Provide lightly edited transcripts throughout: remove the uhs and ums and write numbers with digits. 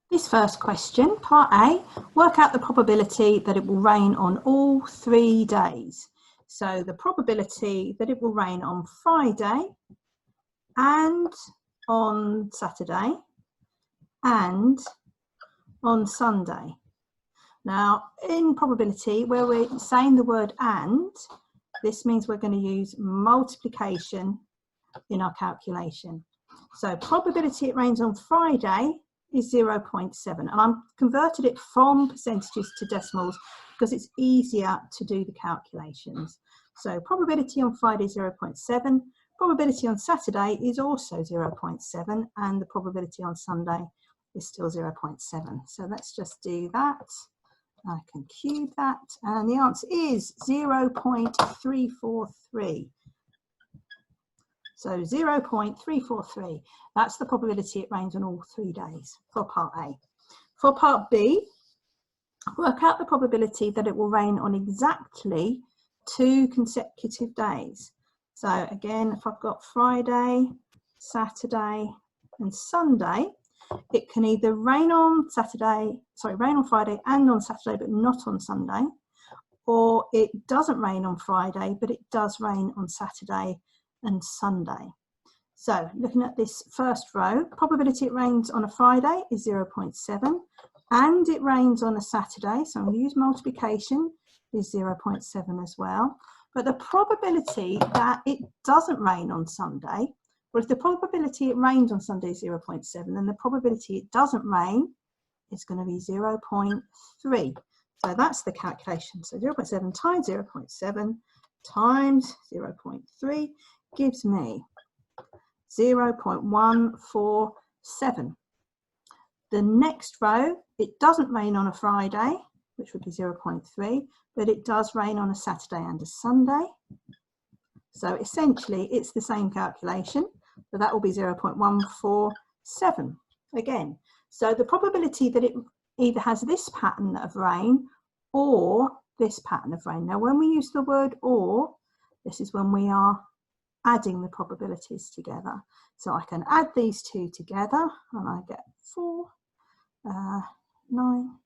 This first question, part A, work out the probability that it will rain on all 3 days. So the probability that it will rain on Friday and on Saturday and on Sunday. Now, in probability, where we're saying the word and, this means we're going to use multiplication in our calculation. So probability it rains on Friday is 0.7, and I'm converted it from percentages to decimals because it's easier to do the calculations. So probability on Friday is 0.7, probability on Saturday is also 0.7, and the probability on Sunday is still 0.7. So let's just do that. I can cube that, and the answer is 0.343. So 0.343, that's the probability it rains on all 3 days for part A. For part B, work out the probability that it will rain on exactly 2 consecutive days. So again, if I've got Friday, Saturday and Sunday, it can either rain on Friday and on Saturday, but not on Sunday, or it doesn't rain on Friday, but it does rain on Saturday and Sunday. So looking at this first row, probability it rains on a Friday is 0.7, and it rains on a Saturday, so I'm going to use multiplication, is 0.7 as well. But the probability that it doesn't rain on Sunday, well, if the probability it rains on Sunday is 0.7, then the probability it doesn't rain is going to be 0.3. So that's the calculation. So 0.7 times 0.7 times 0.3 gives me 0.147. The next row, it doesn't rain on a Friday, which would be 0.3, but it does rain on a Saturday and a Sunday. So essentially, it's the same calculation, so that will be 0.147 again. So the probability that it either has this pattern of rain or this pattern of rain. Now, when we use the word or, this is when we are adding the probabilities together. So I can add these two together and I get 4, 9.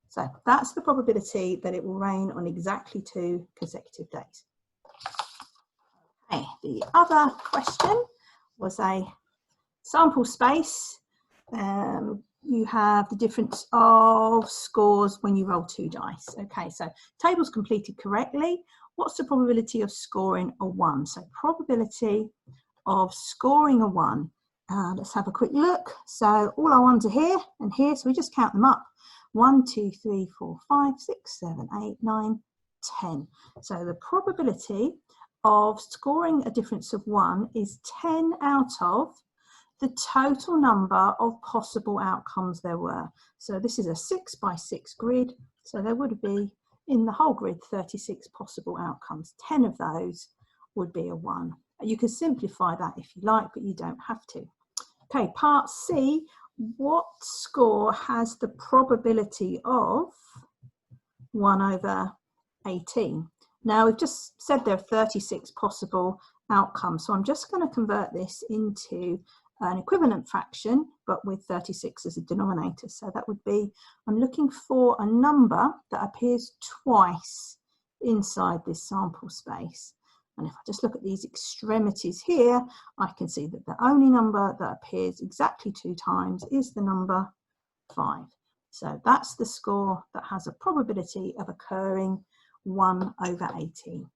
So that's the probability that it will rain on exactly 2 consecutive days. Okay, the other question was a sample space. You have the difference of scores when you roll 2 dice. Okay, so table's completed correctly. What's the probability of scoring a 1? So probability of scoring a 1. Let's have a quick look. So all our 1s are here and here, so we just count them up. 1, 2, 3, 4, 5, 6, 7, 8, 9, 10. So the probability of scoring a difference of 1 is 10 out of the total number of possible outcomes there were. So this is a 6 by 6 grid, so there would be in the whole grid 36 possible outcomes. 10 of those would be a 1. You can simplify that if you like, but you don't have to. Okay, part C, what score has the probability of 1 over 18? Now, we've just said there are 36 possible outcomes, so I'm just going to convert this into an equivalent fraction, but with 36 as a denominator. So that would be, I'm looking for a number that appears twice inside this sample space. And if I just look at these extremities here, I can see that the only number that appears exactly 2 times is the number 5. So that's the score that has a probability of occurring 1 over 18.